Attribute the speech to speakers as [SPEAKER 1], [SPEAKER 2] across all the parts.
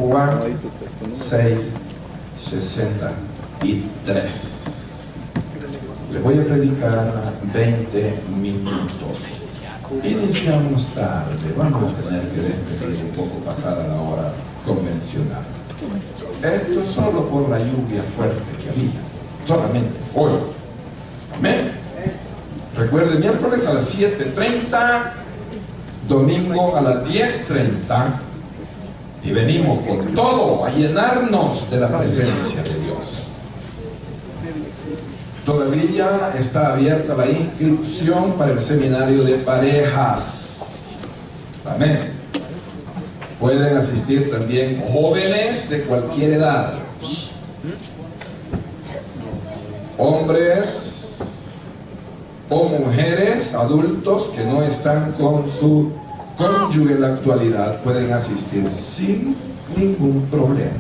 [SPEAKER 1] Juan 6:63. Les voy a predicar 20 minutos. Iniciamos tarde, vamos a tener que despedir un poco pasada la hora convencional. Esto solo por la lluvia fuerte que había, solamente hoy. Amén. Recuerden, miércoles a las 7:30, domingo a las 10:30, y venimos con todo a llenarnos de la presencia de Dios. Todavía está abierta la inscripción para el seminario de parejas. Amén. Pueden asistir también jóvenes de cualquier edad, hombres o mujeres, adultos que no están con su cónyuge en la actualidad, pueden asistir sin ningún problema.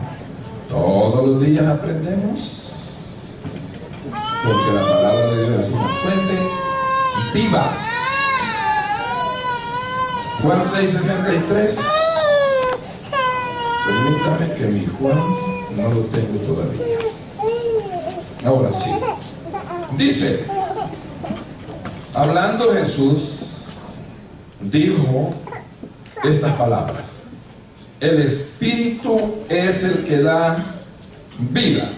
[SPEAKER 1] Todos los días aprendemos, porque la palabra de Dios es una fuente viva. Juan 6:63. Permítame que mi Juan no lo tengo todavía. Ahora sí. Dice, hablando Jesús, dijo estas palabras: el Espíritu es el que da vida.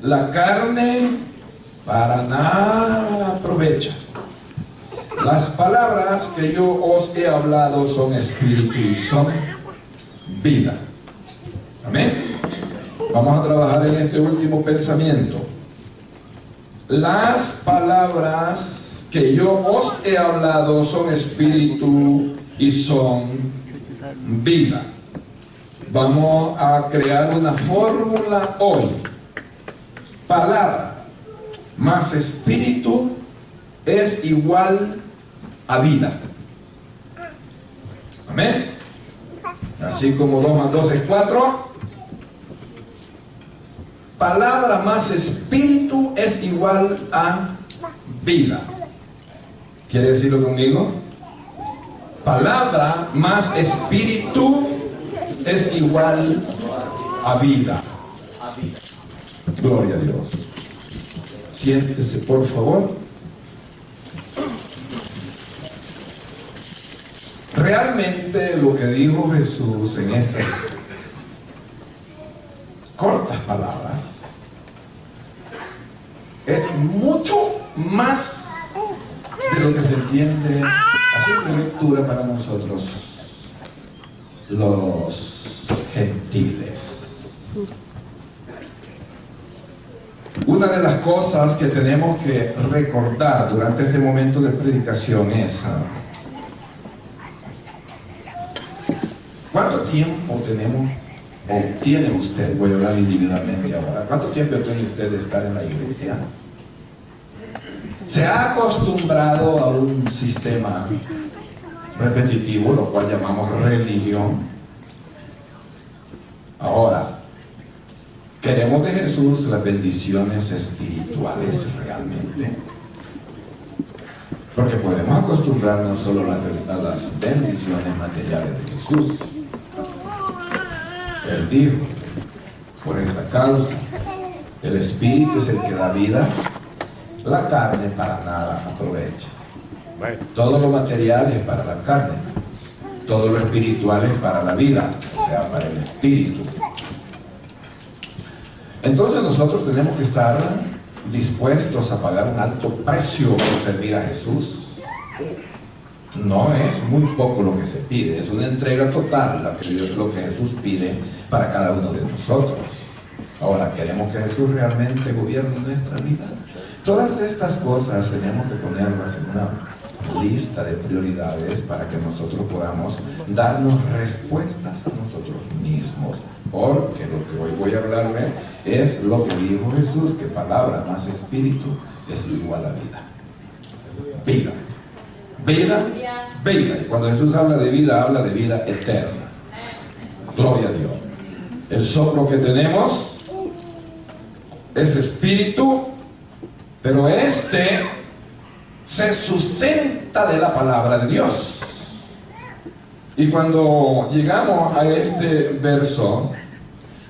[SPEAKER 1] La carne para nada aprovecha. Las palabras que yo os he hablado son espíritu y son vida. Amén. Vamos a trabajar en este último pensamiento. Las palabras que yo os he hablado son espíritu y son vida. Vamos a crear una fórmula hoy. Palabra más espíritu es igual a vida. Amén. Así como 2 más 2 es 4. Palabra más espíritu es igual a vida. ¿Quiere decirlo conmigo? Palabra más espíritu es igual a vida. Gloria a Dios. Siéntese, por favor. Realmente lo que dijo Jesús en estas cortas palabras es mucho más de lo que se entiende a simple lectura para nosotros los gentiles. Una de las cosas que tenemos que recordar durante este momento de predicación es ¿cuánto tiempo tenemos o tiene usted? Voy a hablar individualmente ahora. ¿Cuánto tiempo tiene usted de estar en la iglesia? Se ha acostumbrado a un sistema repetitivo, lo cual llamamos religión. Ahora, ¿queremos de Jesús las bendiciones espirituales realmente? Porque podemos acostumbrarnos solo a las bendiciones materiales de Jesús. Él dijo, por esta causa, el Espíritu es el que da vida, la carne para nada aprovecha. Todo lo material es para la carne, todo lo espiritual es para la vida, o sea, para el Espíritu. Entonces nosotros tenemos que estar dispuestos a pagar un alto precio por servir a Jesús. No es muy poco lo que se pide, es una entrega total lo que Jesús pide para cada uno de nosotros. Ahora, ¿queremos que Jesús realmente gobierne nuestra vida? Todas estas cosas tenemos que ponerlas en una lista de prioridades para que nosotros podamos darnos respuestas a nosotros mismos. Porque lo que hoy voy a hablarme es lo que dijo Jesús, que palabra más espíritu es igual a vida. Vida. Vida, vida. Y cuando Jesús habla de vida eterna. Gloria a Dios. El soplo que tenemos es espíritu, pero este se sustenta de la palabra de Dios. Y cuando llegamos a este verso,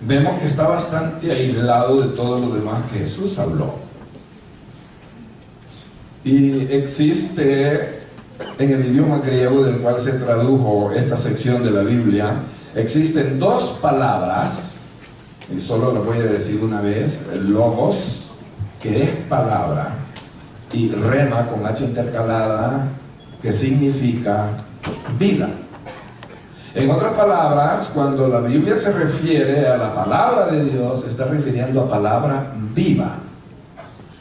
[SPEAKER 1] vemos que está bastante aislado de todo lo demás que Jesús habló. Y existe en el idioma griego del cual se tradujo esta sección de la Biblia, existen dos palabras, y solo lo voy a decir una vez: logos, que es palabra, y rema con H intercalada, que significa vida. En otras palabras, cuando la Biblia se refiere a la palabra de Dios, se está refiriendo a palabra viva,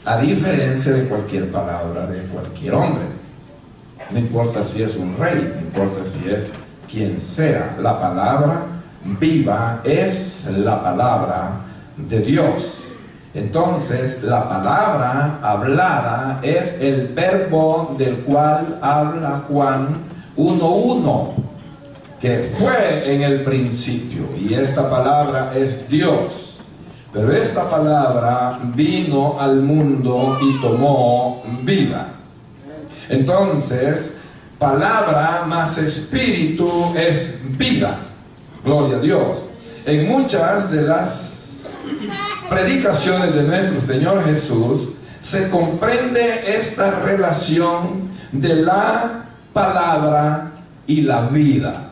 [SPEAKER 1] a diferencia de cualquier palabra de cualquier hombre. No importa si es un rey, no importa si es quien sea, la palabra viva es la palabra de Dios. Entonces, la palabra hablada es el verbo del cual habla Juan 1:1, que fue en el principio, y esta palabra es Dios. Pero esta palabra vino al mundo y tomó vida. Entonces, palabra más espíritu es vida. Gloria a Dios. En muchas de las predicaciones de nuestro Señor Jesús se comprende esta relación de la palabra y la vida.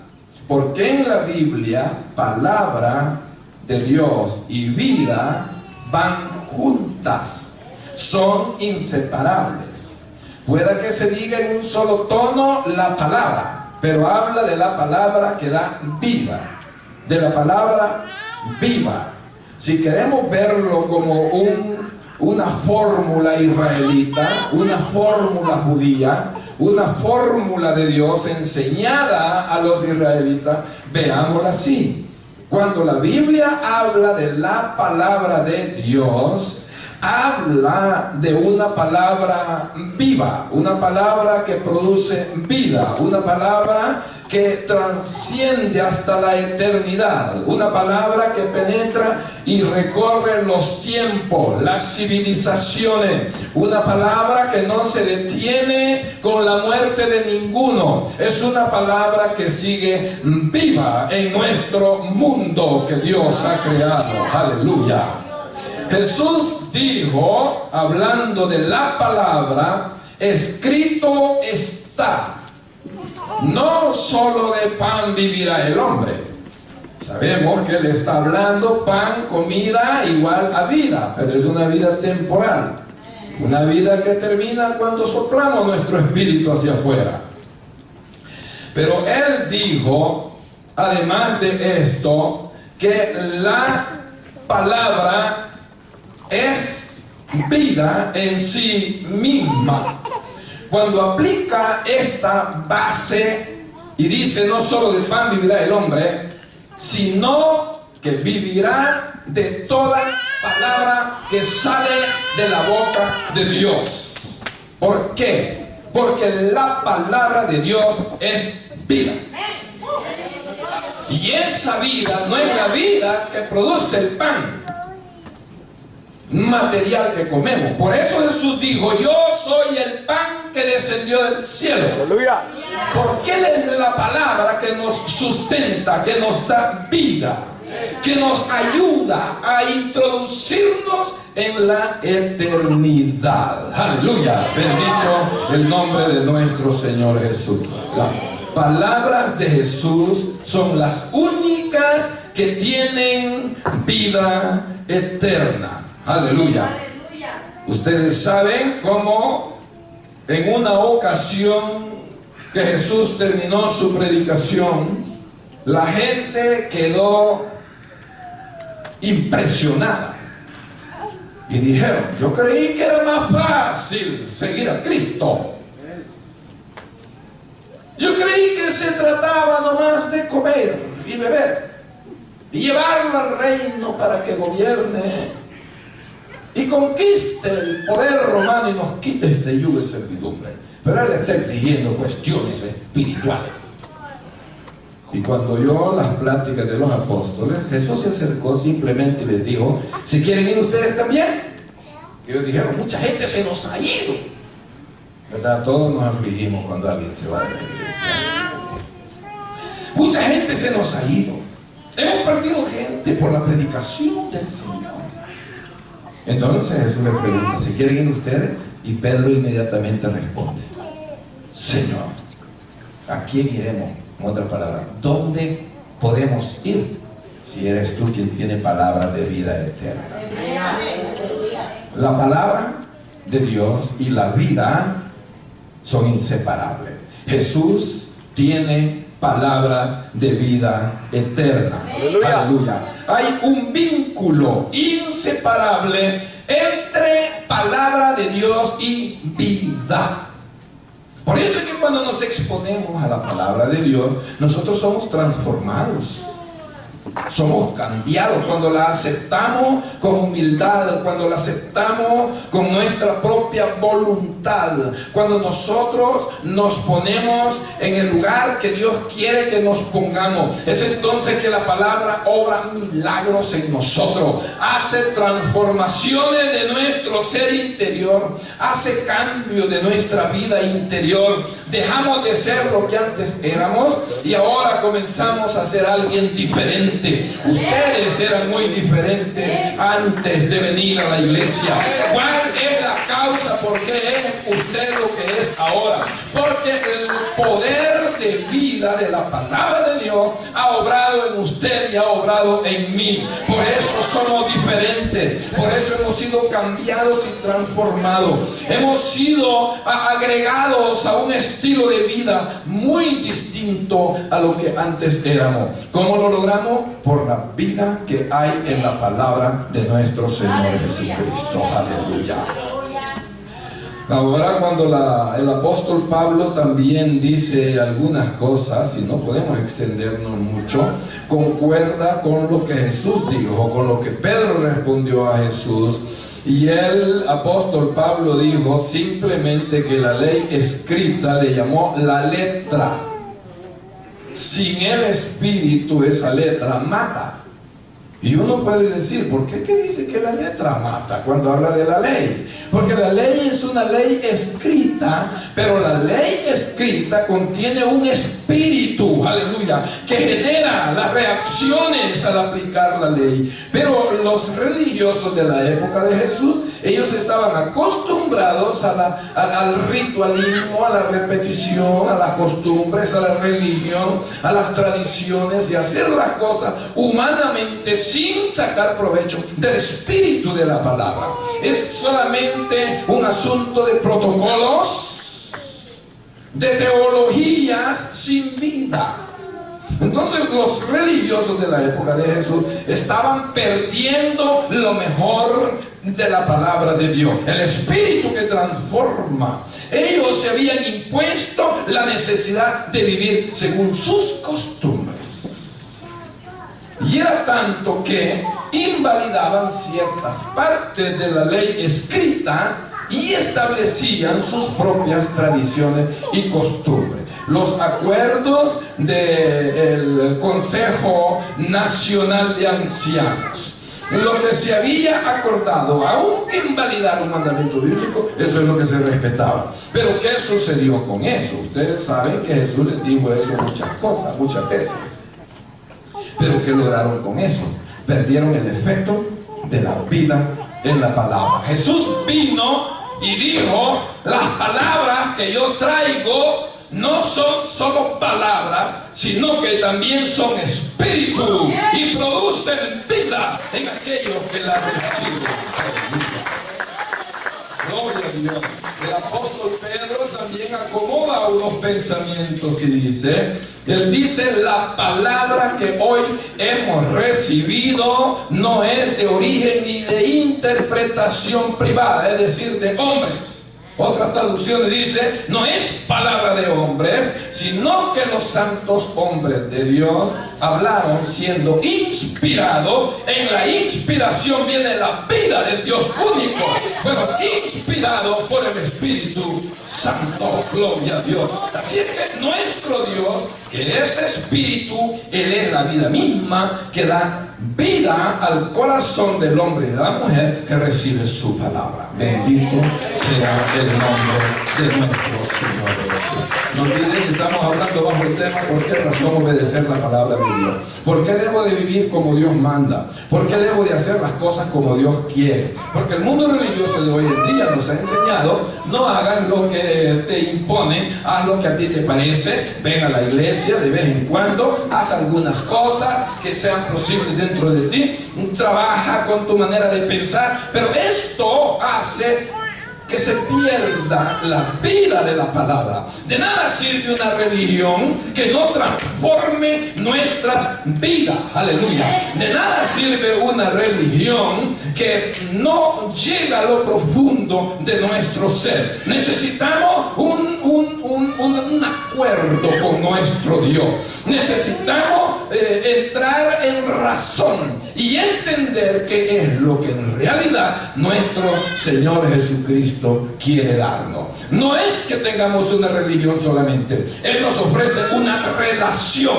[SPEAKER 1] Porque en la Biblia, palabra de Dios y vida van juntas, son inseparables. Pueda que se diga en un solo tono la palabra, pero habla de la palabra que da vida, de la palabra viva. Si queremos verlo como una fórmula israelita, una fórmula judía, una fórmula de Dios enseñada a los israelitas, veámosla así. Cuando la Biblia habla de la palabra de Dios, habla de una palabra viva, una palabra que produce vida, una palabra que trasciende hasta la eternidad, una palabra que penetra y recorre los tiempos, las civilizaciones, una palabra que no se detiene con la muerte de ninguno, es una palabra que sigue viva en nuestro mundo que Dios ha creado. Aleluya. Jesús dijo, hablando de la palabra, escrito está. No solo de pan vivirá el hombre. Sabemos que Él está hablando pan, comida, igual a vida, pero es una vida temporal. Una vida que termina cuando soplamos nuestro espíritu hacia afuera. Pero Él dijo, además de esto, que la palabra es vida en sí misma. Cuando aplica esta base y dice no solo de pan vivirá el hombre, sino que vivirá de toda palabra que sale de la boca de Dios. ¿Por qué? Porque la palabra de Dios es vida. Y esa vida no es la vida que produce el pan material que comemos. Por eso Jesús dijo, yo soy el pan que descendió del cielo.
[SPEAKER 2] Aleluya.
[SPEAKER 1] Porque Él es la palabra que nos sustenta, que nos da vida, que nos ayuda a introducirnos en la eternidad. Aleluya. Bendito el nombre de nuestro Señor Jesús. Las palabras de Jesús son las únicas que tienen vida eterna. Aleluya. Ustedes saben cómo en una ocasión que Jesús terminó su predicación, la gente quedó impresionada y dijeron, yo creí que era más fácil seguir a Cristo. Yo creí que se trataba nomás de comer y beber y llevarlo al reino para que gobierne y conquiste el poder romano y nos quite este yugo de servidumbre. Pero Él está exigiendo cuestiones espirituales. Y cuando oyó las pláticas de los apóstoles, Jesús se acercó simplemente y les dijo, ¿si quieren ir ustedes también? Y ellos dijeron, mucha gente se nos ha ido. ¿Verdad? Todos nos afligimos cuando alguien se va de la iglesia. Mucha gente se nos ha ido. Hemos perdido gente por la predicación del Señor. Entonces Jesús le pregunta, ¿se quieren ir ustedes? Y Pedro inmediatamente responde, Señor, ¿a quién iremos? En otras palabras, ¿dónde podemos ir si eres tú quien tiene palabra de vida eterna? La palabra de Dios y la vida son inseparables. Jesús tiene palabras de vida eterna. Aleluya. Aleluya. Hay un vínculo inseparable entre palabra de Dios y vida. Por eso es que cuando nos exponemos a la palabra de Dios, nosotros somos transformados. Somos cambiados cuando la aceptamos con humildad, cuando la aceptamos con nuestra propia voluntad, cuando nosotros nos ponemos en el lugar que Dios quiere que nos pongamos. Es entonces que la palabra obra milagros en nosotros, hace transformaciones de nuestro ser interior, hace cambios de nuestra vida interior. Dejamos de ser lo que antes éramos y ahora comenzamos a ser alguien diferente. Ustedes eran muy diferentes antes de venir a la iglesia. ¿Cuál es la causa por qué es usted lo que es ahora? Porque el poder de vida de la palabra de Dios ha obrado en usted y ha obrado en mí. Por eso somos diferentes, por eso hemos sido cambiados y transformados. Hemos sido agregados a un estilo de vida muy distinto a lo que antes éramos. ¿Cómo lo logramos? Por la vida que hay en la palabra de nuestro Señor Jesucristo. Aleluya. Ahora cuando el apóstol Pablo también dice algunas cosas, y no podemos extendernos mucho, concuerda con lo que Jesús dijo, con lo que Pedro respondió a Jesús. Y el apóstol Pablo dijo simplemente que la ley escrita le llamó la letra. Sin el Espíritu esa letra mata. Y uno puede decir, ¿por qué dice que la letra mata cuando habla de la ley? Porque la ley es una ley escrita, pero la ley escrita contiene un espíritu, aleluya, que genera las reacciones al aplicar la ley. Pero los religiosos de la época de Jesús, ellos estaban acostumbrados al ritualismo, a la repetición, a las costumbres, a la religión, a las tradiciones y hacer las cosas humanamente sin sacar provecho del espíritu de la palabra. Es solamente un asunto de protocolos, de teologías sin vida. Entonces los religiosos de la época de Jesús estaban perdiendo lo mejor de la palabra de Dios, el espíritu que transforma. Ellos se habían impuesto la necesidad de vivir según sus costumbres. Y era tanto que invalidaban ciertas partes de la ley escrita y establecían sus propias tradiciones y costumbres. Los acuerdos del Consejo Nacional de Ancianos, lo que se había acordado, aunque invalidar un mandamiento bíblico, eso es lo que se respetaba. Pero ¿qué sucedió con eso? Ustedes saben que Jesús les dijo eso muchas veces. Pero ¿qué lograron con eso? Perdieron el efecto de la vida en la palabra. Jesús vino y dijo, las palabras que yo traigo no son solo palabras, sino que también son espíritu y producen vida en aquellos que las reciben. Gloria a Dios. El apóstol Pedro también acomoda unos pensamientos y dice, él dice, la palabra que hoy hemos recibido no es de origen ni de interpretación privada, es decir, de hombres. Otras traducciones dice, no es palabra de hombres, sino que los santos hombres de Dios hablaron siendo inspirados. En la inspiración viene la vida del Dios único. Fueron inspirados por el Espíritu Santo. Gloria a Dios. Así es que nuestro Dios, que es Espíritu, Él es la vida misma que da vida al corazón del hombre y de la mujer que recibe su palabra. Bendito sea el nombre de nuestro Señor Jesús. No olviden que estamos hablando bajo el tema ¿por qué razón obedecer la palabra de Dios? ¿Por qué debo de vivir como Dios manda? ¿Por qué debo de hacer las cosas como Dios quiere? Porque el mundo religioso de hoy en día nos ha enseñado: no hagas lo que te imponen, haz lo que a ti te parece, ven a la iglesia de vez en cuando, haz algunas cosas que sean posibles dentro de ti, trabaja con tu manera de pensar, pero esto hace que se pierda la vida de la palabra. De nada sirve una religión que no transforme nuestras vidas. Aleluya. De nada sirve una religión que no llega a lo profundo de nuestro ser. Necesitamos un acuerdo con nuestro Dios. Necesitamos entrar en razón y entender qué es lo que en realidad nuestro Señor Jesucristo quiere darnos. No es que tengamos una religión solamente. Él nos ofrece una relación,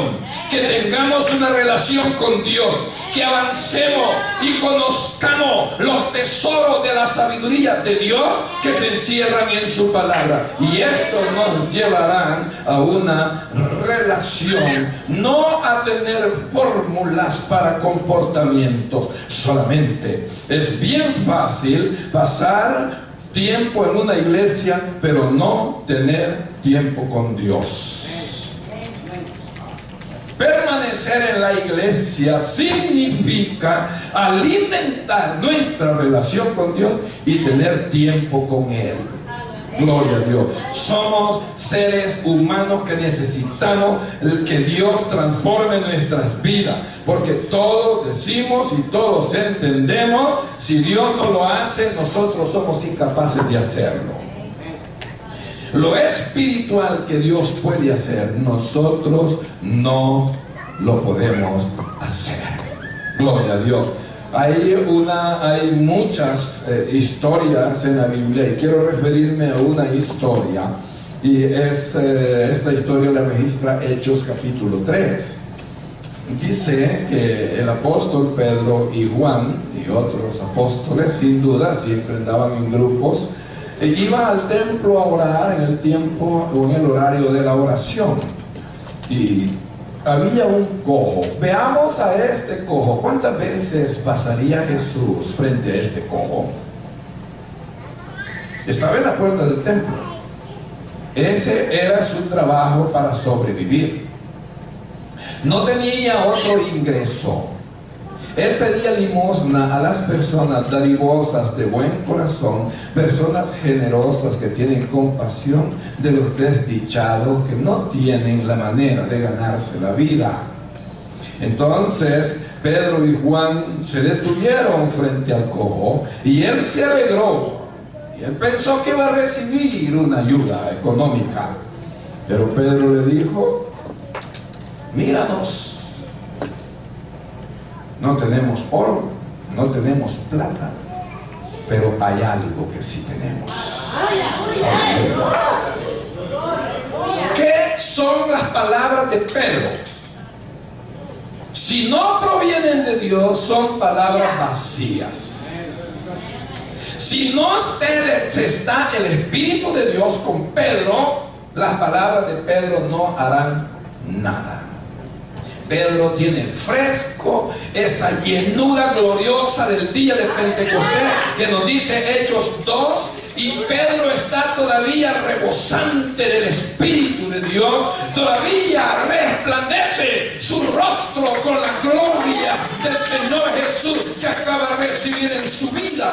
[SPEAKER 1] que tengamos una relación con Dios, que avancemos y conozcamos los tesoros de la sabiduría de Dios que se encierran en su palabra. Y esto nos llevará a una relación, no a tener fórmulas para comportamientos solamente. Es bien fácil pasar tiempo en una iglesia, pero no tener tiempo con Dios. Permanecer en la iglesia significa alimentar nuestra relación con Dios y tener tiempo con Él. Gloria a Dios. Somos seres humanos que necesitamos que Dios transforme nuestras vidas, porque todos decimos y todos entendemos: si Dios no lo hace, nosotros somos incapaces de hacerlo. Lo espiritual que Dios puede hacer, nosotros no lo podemos hacer. Gloria a Dios. Hay muchas historias en la Biblia, y quiero referirme a una historia, y esta historia la registra Hechos capítulo 3. Dice que el apóstol Pedro y Juan y otros apóstoles, sin duda, siempre andaban en grupos, iban al templo a orar en el tiempo o en el horario de la oración. Y había un cojo. Veamos a este cojo. ¿Cuántas veces pasaría Jesús frente a este cojo? Estaba en la puerta del templo. Ese era su trabajo para sobrevivir. No tenía otro ingreso. Él pedía limosna a las personas dadivosas de buen corazón, personas generosas que tienen compasión de los desdichados que no tienen la manera de ganarse la vida. Entonces Pedro y Juan se detuvieron frente al cojo y él se alegró. Y él pensó que iba a recibir una ayuda económica. Pero Pedro le dijo: míranos. No tenemos oro, no tenemos plata, pero hay algo que sí tenemos. ¿Qué son las palabras de Pedro? Si no provienen de Dios, son palabras vacías. Si no está el Espíritu de Dios con Pedro, las palabras de Pedro no harán nada. Pedro tiene fresco esa llenura gloriosa del día de Pentecostés que nos dice Hechos 2, y Pedro está todavía rebosante del Espíritu de Dios, todavía resplandece su rostro con la gloria del Señor Jesús que acaba de recibir en su vida.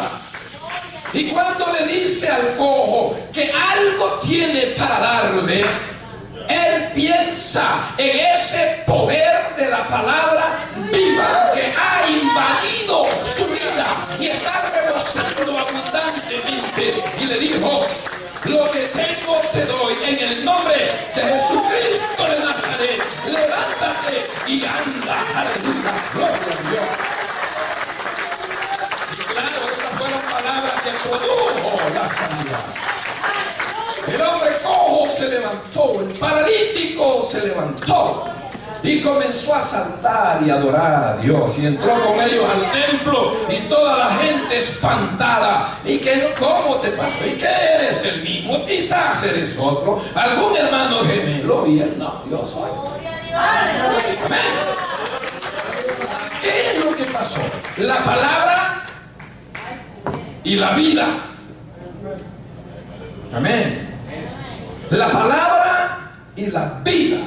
[SPEAKER 1] Y cuando le dice al cojo que algo tiene para darle, él piensa en ese poder de la palabra viva que ha invadido su vida y está rebosando abundantemente. Y le dijo: lo que tengo te doy en el nombre de Jesucristo de Nazaret. Levántate, y anda. Aleluya, gloria a Dios. Y claro, estas fueron palabras que produjo la sanidad. El hombre cojo se levantó, el paralítico se levantó y comenzó a saltar y adorar a Dios, y entró con ellos al templo y toda la gente espantada. ¿Y qué, cómo te pasó? ¿Y qué eres el mismo? Quizás eres otro, algún hermano gemelo. Y él: no, yo soy. Amén. ¿Qué es lo que pasó? La palabra y la vida. Amén. La palabra y la vida.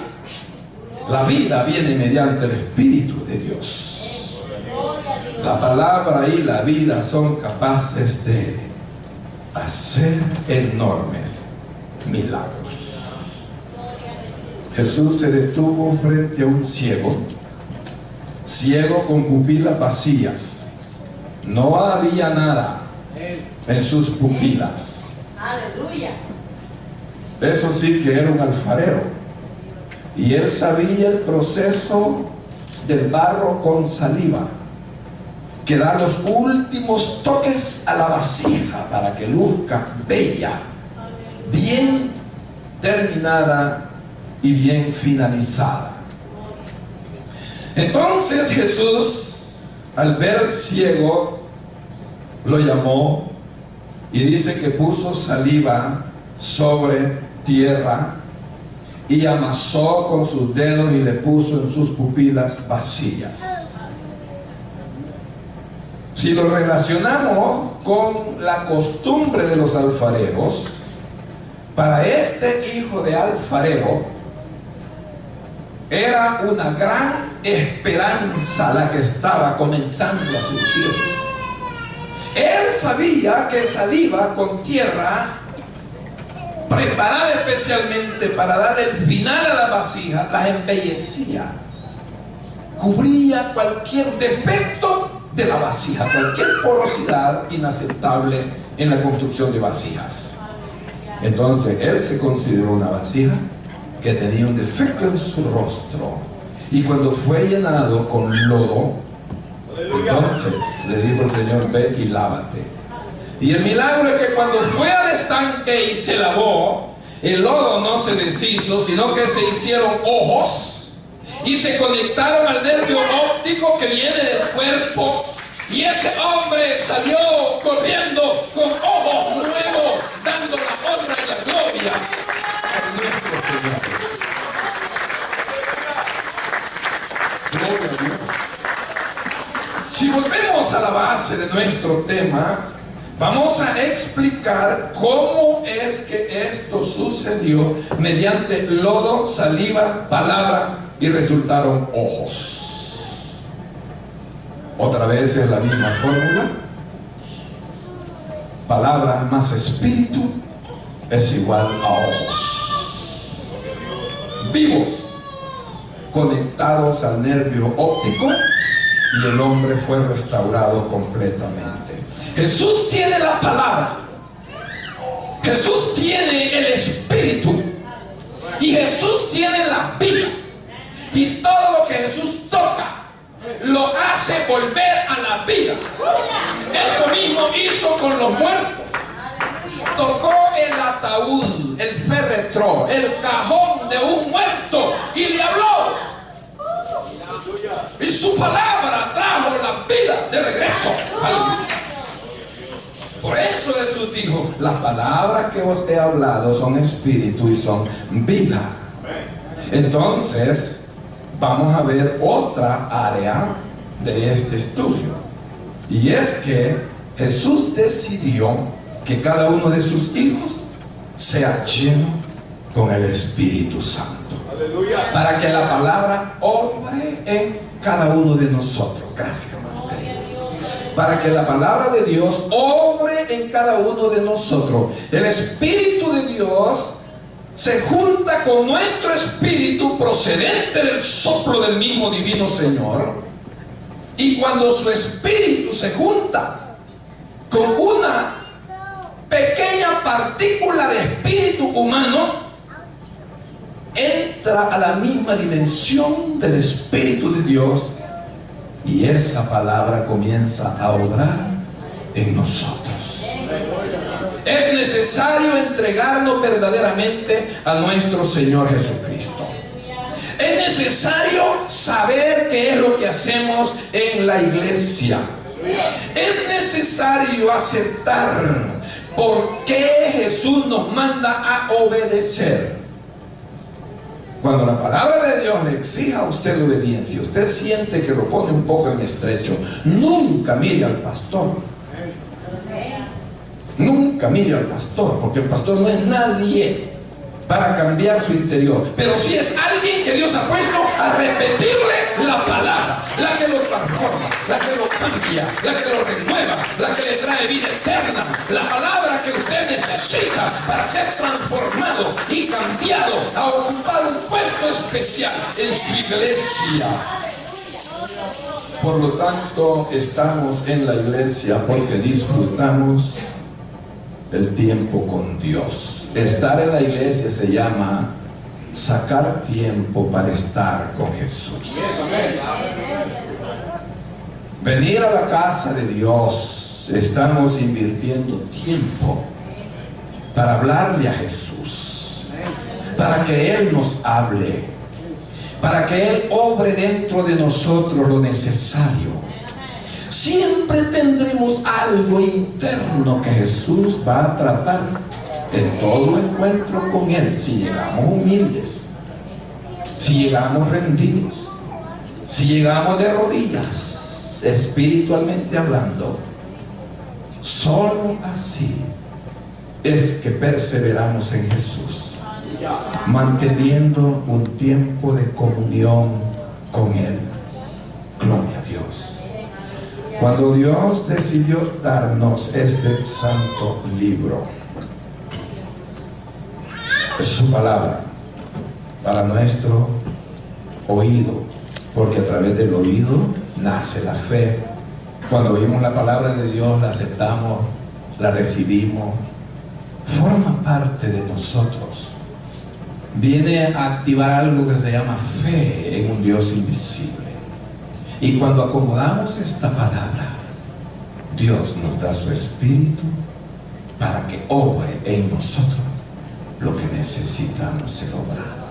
[SPEAKER 1] La vida viene mediante el Espíritu de Dios. La palabra y la vida son capaces de hacer enormes milagros. Jesús se detuvo frente a un ciego con pupilas vacías. No había nada en sus pupilas.
[SPEAKER 2] Aleluya.
[SPEAKER 1] Eso sí que era un alfarero. Y él sabía el proceso del barro con saliva, que da los últimos toques a la vasija para que luzca bella, bien terminada y bien finalizada. Entonces Jesús, al ver al ciego, lo llamó y dice que puso saliva sobre tierra y amasó con sus dedos y le puso en sus pupilas vacías. Si lo relacionamos con la costumbre de los alfareros, para este hijo de alfarero era una gran esperanza la que estaba comenzando a surgir. Él sabía que saliva con tierra preparada especialmente para darle el final a la vasija, la embellecía, cubría cualquier defecto de la vasija, cualquier porosidad inaceptable en la construcción de vasijas. Entonces él se consideró una vasija que tenía un defecto en su rostro, y cuando fue llenado con lodo, entonces le dijo el Señor: ve y lávate. Y el milagro es que cuando fue al estanque y se lavó, el lodo no se deshizo, sino que se hicieron ojos y se conectaron al nervio óptico que viene del cuerpo, y ese hombre salió corriendo con ojos nuevos, dando la honra y la gloria a nuestro Señor. Gloria a Dios. Si volvemos a la base de nuestro tema, vamos a explicar cómo es que esto sucedió mediante lodo, saliva, palabra, y resultaron ojos. Otra vez es la misma fórmula. Palabra más espíritu es igual a ojos. Vivos, conectados al nervio óptico, y el hombre fue restaurado completamente. Jesús tiene la palabra, Jesús tiene el espíritu, y Jesús tiene la vida, y todo lo que Jesús toca lo hace volver a la vida. Eso mismo hizo con los muertos. Tocó el ataúd, el féretro, el cajón de un muerto y le habló, y su palabra trajo la vida de regreso. Por eso Jesús dijo: las palabras que os he hablado son espíritu y son vida. Entonces vamos a ver otra área de este estudio, y es que Jesús decidió que cada uno de sus hijos sea lleno con el Espíritu Santo. Aleluya. Para que la palabra obre en cada uno de nosotros. Gracias, hermano. Para que la palabra de Dios obre en cada uno de nosotros. El Espíritu de Dios se junta con nuestro espíritu procedente del soplo del mismo divino Señor, y cuando su espíritu se junta con una pequeña partícula de espíritu humano, entra a la misma dimensión del Espíritu de Dios y esa palabra comienza a obrar en nosotros. Es necesario entregarnos verdaderamente a nuestro Señor Jesucristo. Es necesario saber qué es lo que hacemos en la iglesia. Es necesario aceptar por qué Jesús nos manda a obedecer. Cuando la palabra de Dios le exija a usted obediencia, usted siente que lo pone un poco en estrecho, nunca mire al pastor. Nunca mire al pastor, porque el pastor no es nadie para cambiar su interior, pero sí es alguien que Dios ha puesto a repetirle la palabra, la que lo transforma, la que lo cambia, la que lo renueva, la que le trae vida eterna, la palabra que usted necesita para ser transformado y cambiado a ocupar un puesto especial en su iglesia. Por lo tanto, estamos en la iglesia porque disfrutamos el tiempo con Dios. Estar en la iglesia se llama sacar tiempo para estar con Jesús. Venir a la casa de Dios, estamos invirtiendo tiempo para hablarle a Jesús, para que Él nos hable, para que Él obre dentro de nosotros lo necesario. Siempre tendremos algo interno que Jesús va a tratar en todo encuentro con Él, si llegamos humildes, si llegamos rendidos, si llegamos de rodillas, espiritualmente hablando. Solo así es que perseveramos en Jesús, manteniendo un tiempo de comunión con Él. Gloria a Dios. Cuando Dios decidió darnos este santo libro, es su palabra para nuestro oído, porque a través del oído nace la fe. Cuando oímos la palabra de Dios, la aceptamos, la recibimos, forma parte de nosotros. Viene a activar algo que se llama fe en un Dios invisible. Y cuando acomodamos esta palabra, Dios nos da su Espíritu para que obre en nosotros lo que necesitamos ser obrado.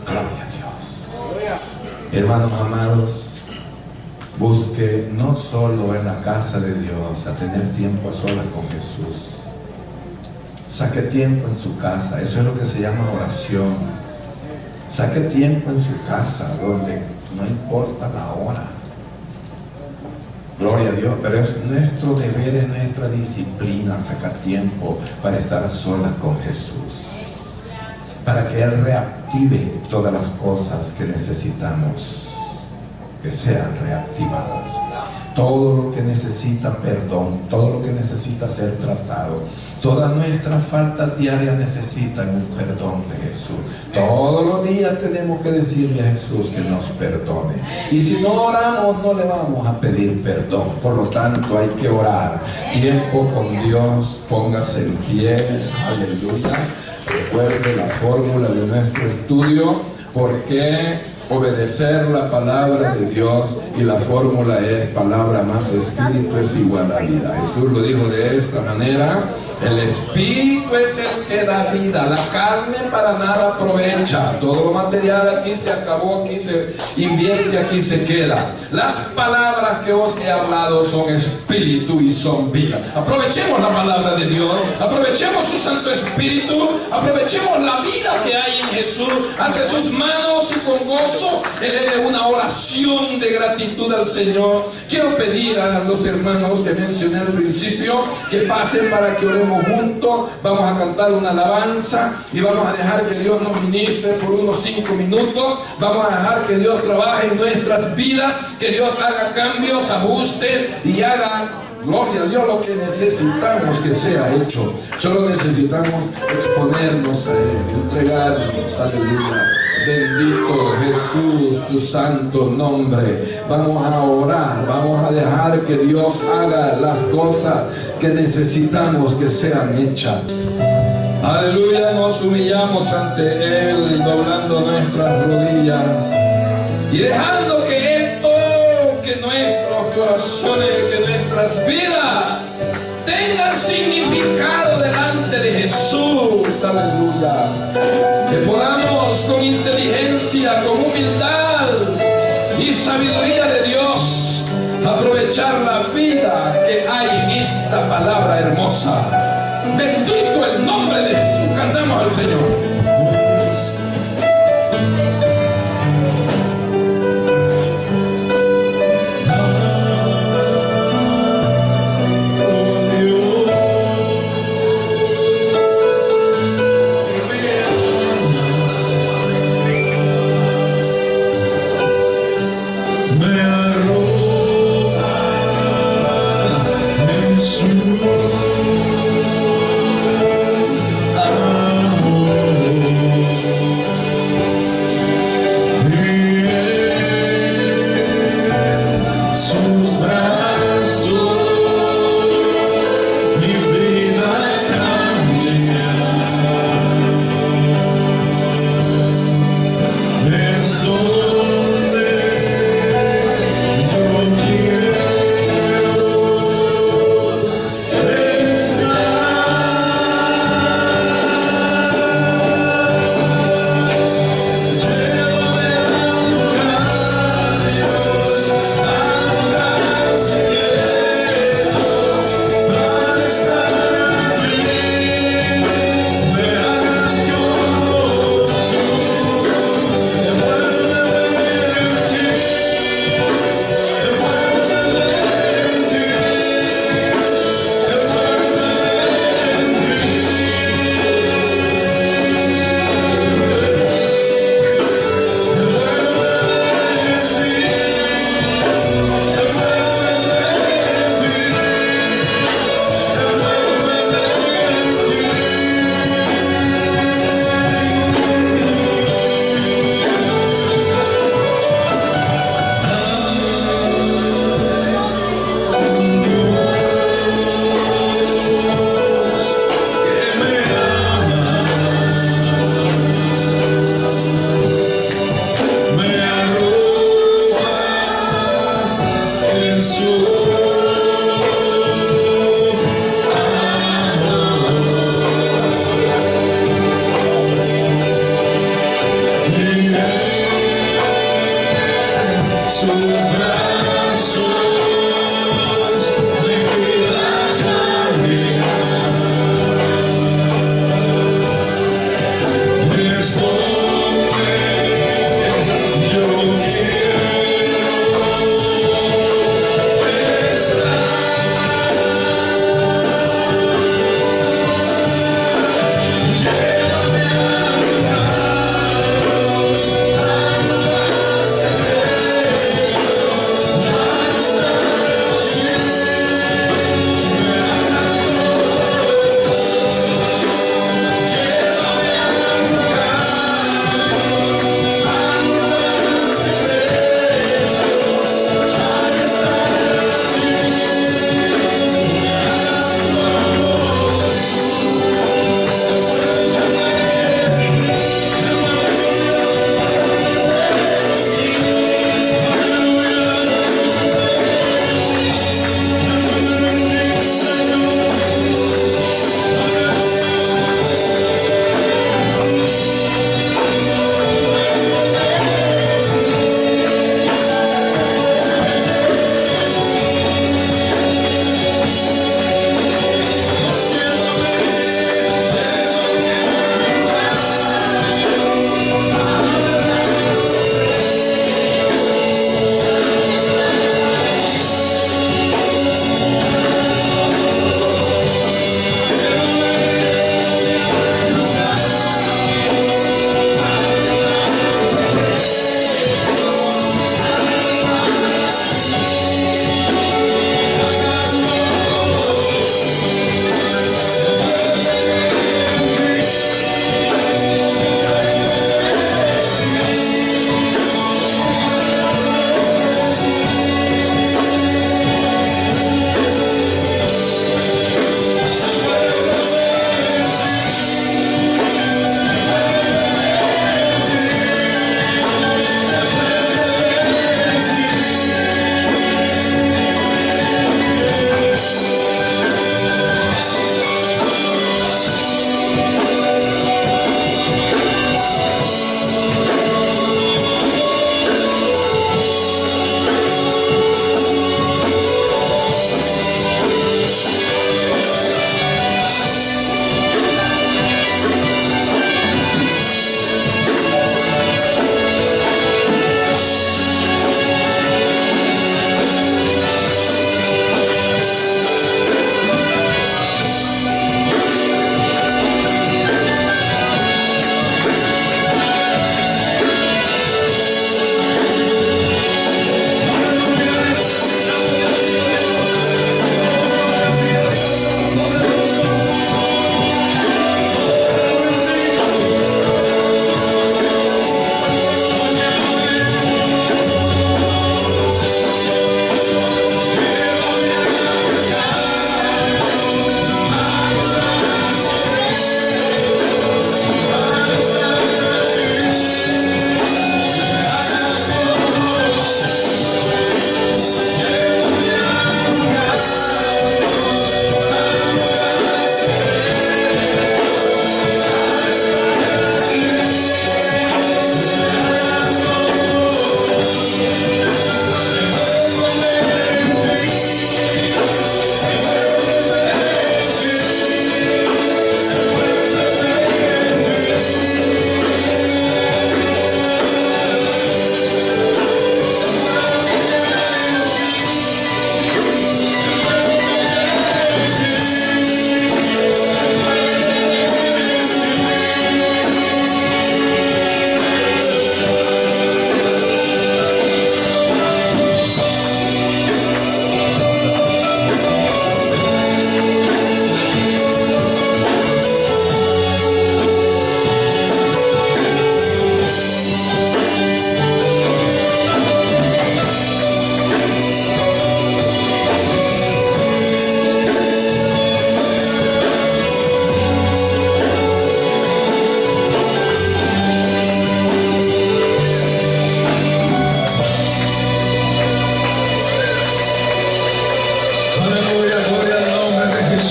[SPEAKER 1] Gloria a Dios. Hermanos amados, busque no solo en la casa de Dios a tener tiempo a solas con Jesús. Saque tiempo en su casa, eso es lo que se llama oración. Saque tiempo en su casa, donde no importa la hora. Gloria a Dios, pero es nuestro deber, es nuestra disciplina sacar tiempo para estar a solas con Jesús, para que Él reactive todas las cosas que necesitamos que sean reactivadas. Todo lo que necesita perdón, todo lo que necesita ser tratado, todas nuestras faltas diarias necesitan un perdón de Jesús. Todos los días tenemos que decirle a Jesús que nos perdone. Y si no oramos, no le vamos a pedir perdón. Por lo tanto, hay que orar. Tiempo con Dios, póngase en pie. Aleluya. Recuerde la fórmula de nuestro estudio. ¿Por qué obedecer la palabra de Dios? Y la fórmula es: palabra más espíritu es igual a vida. Jesús lo dijo de esta manera: el espíritu es el que da vida, la carne para nada aprovecha. Todo lo material aquí se acabó, aquí se invierte, aquí se queda. Las palabras que os he hablado son espíritu y son vida. Aprovechemos la palabra de Dios, aprovechemos su Santo Espíritu, aprovechemos la vida que hay en Jesús. Alce sus manos y con gozo eleve una oración de gratitud al Señor. Quiero pedir a los hermanos que mencioné al principio que pasen para que oremos juntos. Vamos a cantar una alabanza y vamos a dejar que Dios nos ministre por unos 5 minutos. Vamos a dejar que Dios trabaje en nuestras vidas, que Dios haga cambios, ajustes y haga, gloria a Dios, lo que necesitamos que sea hecho. Solo necesitamos exponernos a Él, entregarnos. Aleluya. Bendito Jesús, tu santo nombre. Vamos a orar, vamos a dejar que Dios haga las cosas que necesitamos que sean hechas.
[SPEAKER 2] Aleluya, nos humillamos ante Él, doblando nuestras rodillas y dejando que Él toque nuestros corazones, que nuestras vidas tengan significado delante de Jesús. Aleluya. Que podamos con inteligencia, con humildad y sabiduría de Dios aprovechar la vida que hay en esta palabra hermosa. Bendito el nombre de Jesús. Cantamos al Señor.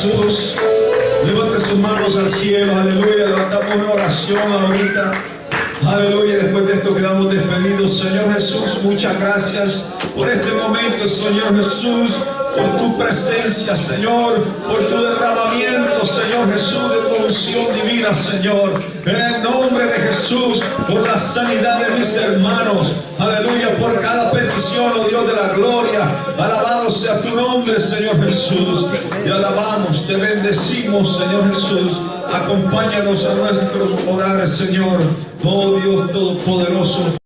[SPEAKER 3] Jesús. Levante sus manos al cielo, aleluya. Levantamos una oración ahorita. Aleluya, después de esto quedamos despedidos. Señor Jesús, muchas gracias por este momento, Señor Jesús, por tu presencia, Señor, por tu derramamiento, Señor Jesús, de tu unción divina, Señor. En el nombre de Jesús, por la sanidad de mis hermanos. Aleluya, por cada petición, oh Dios de la gloria. Alabado sea tu nombre, Señor Jesús. Te alabamos, te bendecimos, Señor Jesús. Acompáñanos a nuestros hogares, Señor. Oh Dios Todopoderoso.